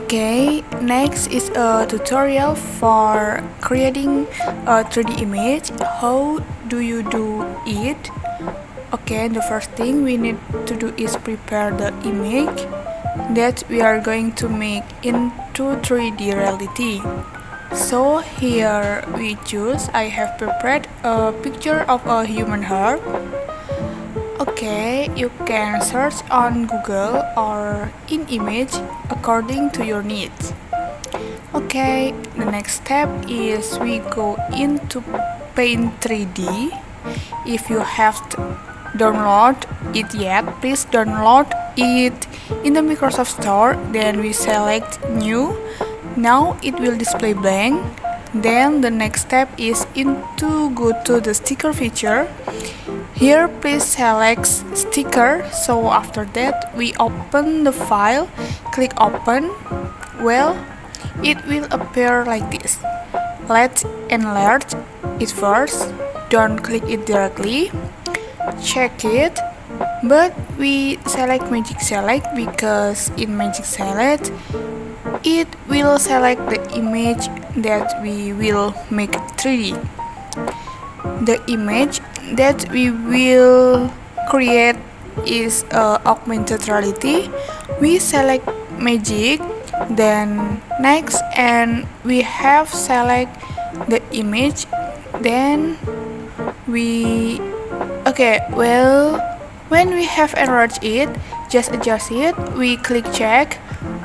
Okay, next is a tutorial for creating a 3D image. How do you do it? Okay, the first thing we need to do is prepare the image that we are going to make into 3D reality. So here we choose, I have prepared a picture of a human heart. Okay, you can search on Google or in image according to your needs. Okay, the next step is we go into Paint 3D. If you have download it yet, please download it in the Microsoft Store. Then we select New. Now it will display blank. Then the next step is go to the sticker feature. Here please select sticker. So after that we open the file, click open. Well, it will appear like this. Let's enlarge it first. Don't click it directly. Check it. But we select magic select because in magic select it will select the image that we will make 3D. The image that we will create is augmented reality. We select magic, then next, and we have select the image. Then we when we have enlarged it, just adjust it. We click check.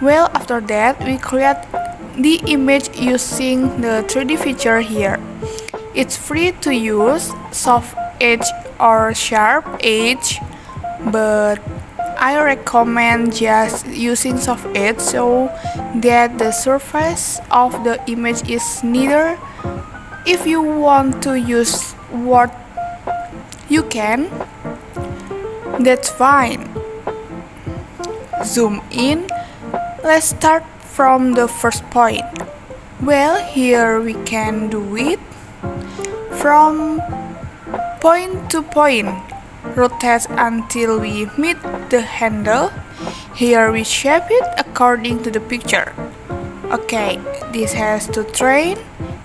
Well, after that we create the image using the 3D feature here. It's free to use, soft edge or sharp edge, but I recommend just using soft edge so that the surface of the image is neater. If you want to use word, you can. That's fine. Zoom in. Let's start from the first point. Well, here we can do it from point to point. Rotate until we meet the handle. Here we shape it according to the picture. Okay, this has to train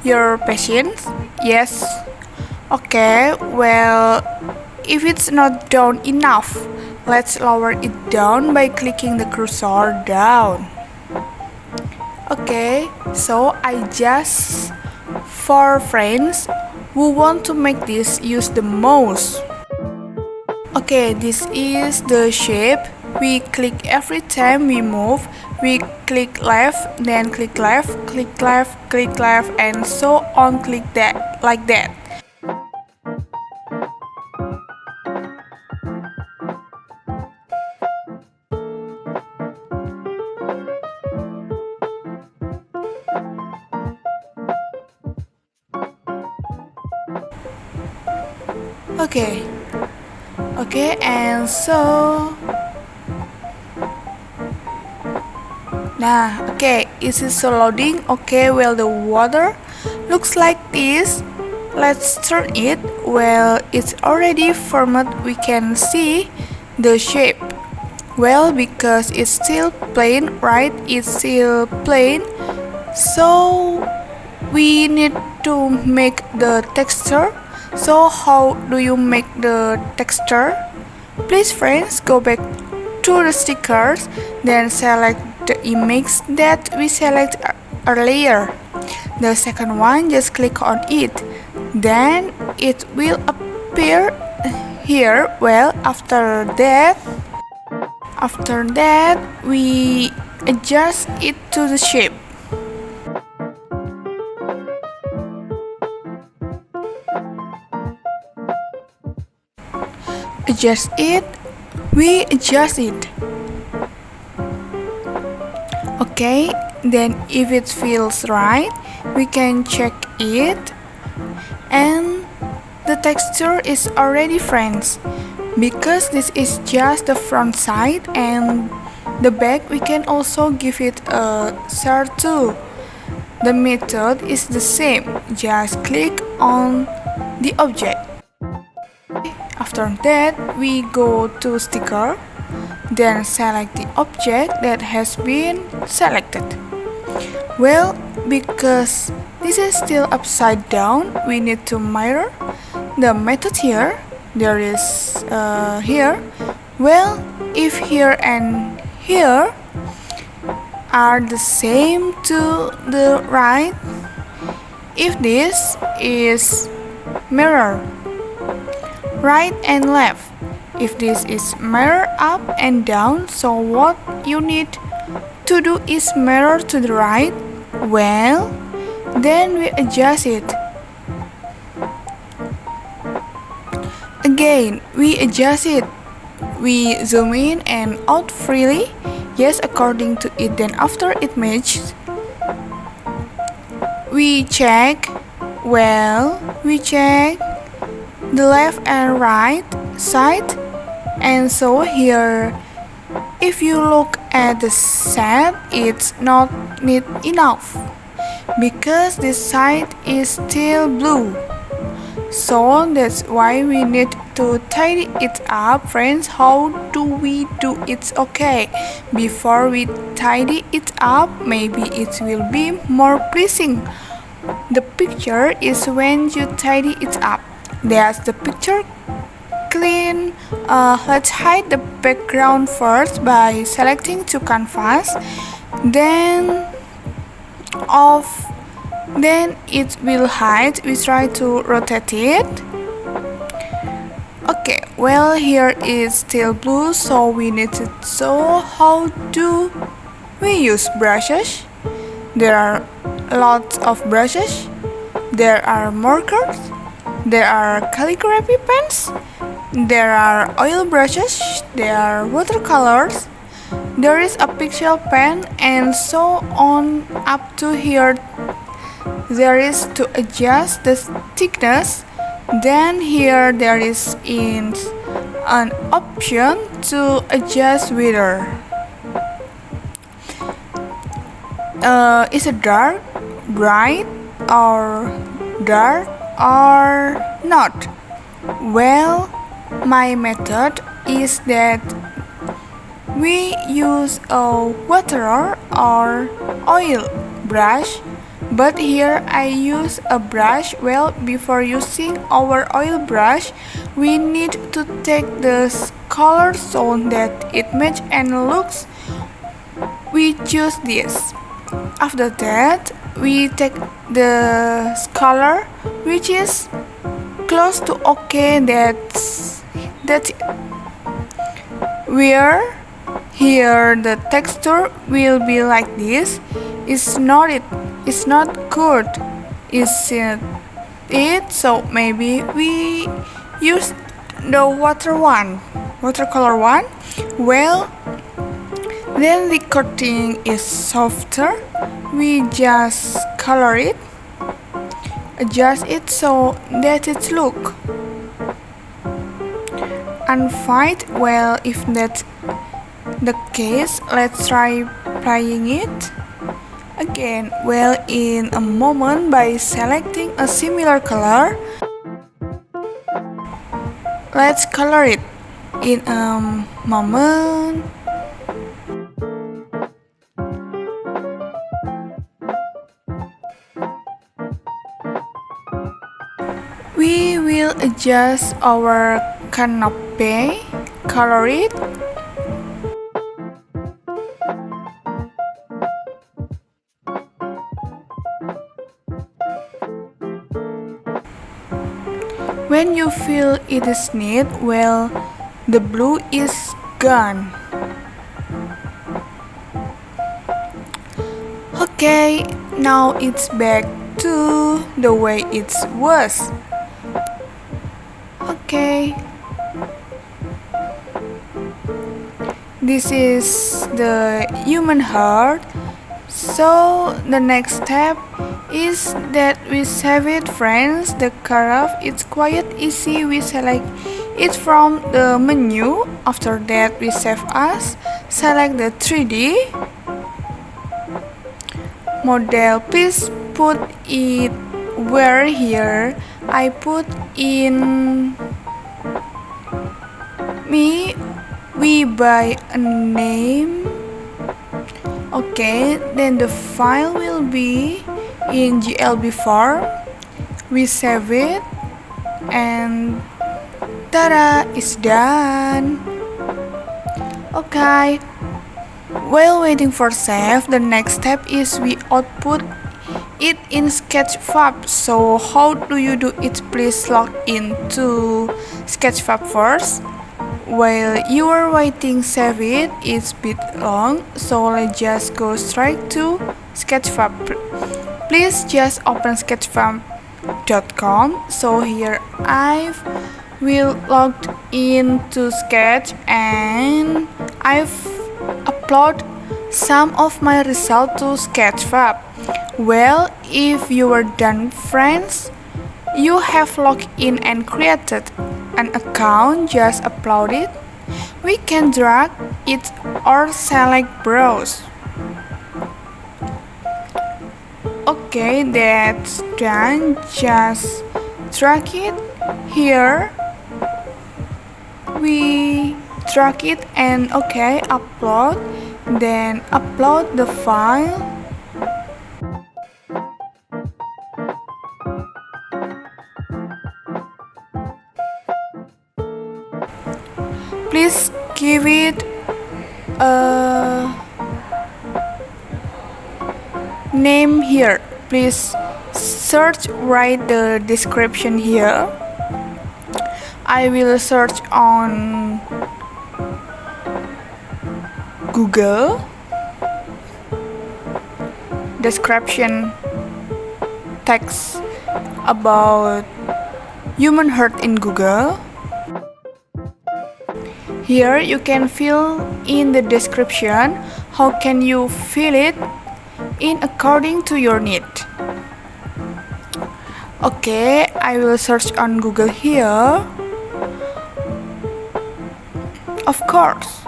your patience. Yes. Okay, well, if it's not down enough, let's lower it down by clicking the cursor down. Okay, so I just for friends who want to make this, use the mouse. Okay, this is the shape. We click every time we move. We click left, then click left, click left, click left, and so on. Click that, like that. Okay, and so is it so loading? Okay, well, the water looks like this. Let's turn it. Well, it's already formed. We can see the shape. Well, because it's still plain, right? It's still plain. So we need to make the texture. So how do you make the texture? Please friends, go back to the stickers, then select the image that we select earlier. The second one, just click on it. Then it will appear here. Well, after that we adjust it to the shape. We adjust it. Okay, then if it feels right, we can check it. And the texture is already friends. Because this is just the front side and the back, we can also give it a share too. The method is the same. Just click on the object. After that, we go to sticker, then select the object that has been selected. Well, because this is still upside down, we need to mirror the method here. There is here. Well, if here and here are the same to the right, if this is mirror right and left, if this is mirror up and down, so what you need to do is mirror to the right. Well, then we adjust it. Again, we adjust it. We zoom in and out freely. Yes, according to it. Then after it matches, we check. Well, we check the left and right side. And so here, if you look at the set, it's not neat enough because this side is still blue. So that's why we need to tidy it up, friends. How do we do it? Okay, before we tidy it up, maybe it will be more pleasing. The picture is when you tidy it up. That's the picture clean. Let's hide the background first by selecting to canvas, then off, then it will hide. We try to rotate it. Okay, well, here is still blue, so we need to show how do we use brushes. There are lots of brushes. There are markers. There are calligraphy pens. There are oil brushes. There are watercolors. There is a pixel pen, and so on up to here. There is to adjust the thickness. Then here there is an option to adjust whether is it dark, bright, or dark or not. Well, my method is that we use a water or oil brush, but here I use a brush. Well, before using our oil brush, we need to take the color so that it matches and looks. We choose this. After that, we take the color which is close to okay. That's it. Where here the texture will be like this. It's not it. It's not good. Is it? So maybe we use the watercolor one. Well, then the coating is softer. We just color it, adjust it so that it look unfight. Well, if that's the case, let's try applying it again. Well, in a moment, by selecting a similar color, let's color it in a moment. We will adjust our canopy, color it. When you feel it is neat, well, the blue is gone. Okay, now it's back to the way it was. Okay, this is the human heart. So the next step is that we save it, friends. The curve is quite easy. We select it from the menu. After that, we save as. Select the 3D model. Please put it where here. I put in we by a name Okay, then the file will be in GLB form. We save it and ta-da, it's done. Okay, while waiting for save, the next step is we output it in Sketchfab. So how do you do it? Please log into Sketchfab first. While you are waiting, save it. It's a bit long, so let's just go straight to Sketchfab. Please just open sketchfab.com. So here I will log into Sketch and I've upload some of my result to Sketchfab. Well, if you are done, friends, you have logged in and created an account, just upload it. We can drag it or select browse. Okay, that's done. Just drag it here. We drag it and okay, upload. Then upload the file. Please give it a name here. Please search, write the description here. I will search on Google. Description text about human heart in Google. Here you can fill in the description. How can you fill it in according to your need? Okay, I will search on Google here. Of course.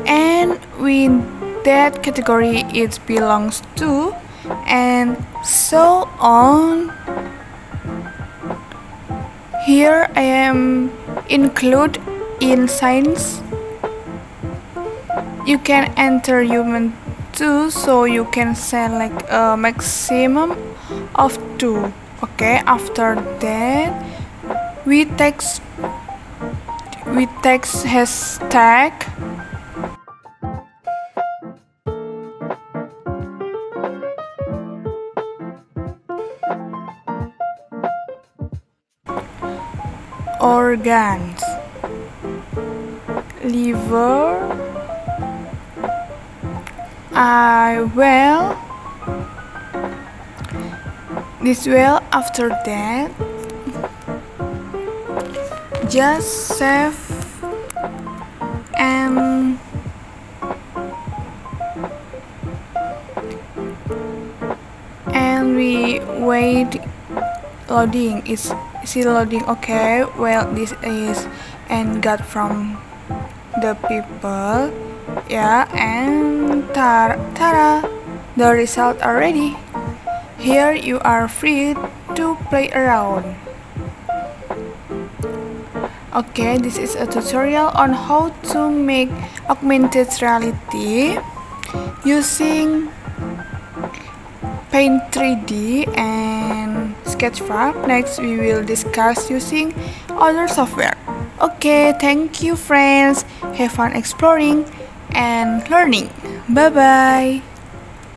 And with that category it belongs to, and so on. Here I am include in science. You can enter human too, so you can select a maximum of 2. Okay, after that we text hashtag organs, liver, well, this well. After that just save and we wait. Loading is still loading. Okay, well, this is and got from the people, yeah, and ta-da, the result are ready. Here you are free to play around. Okay, this is a tutorial on how to make augmented reality using Paint 3D and Sketchfab. Next we will discuss using other software. Okay, thank you friends. Have fun exploring and learning. Bye bye.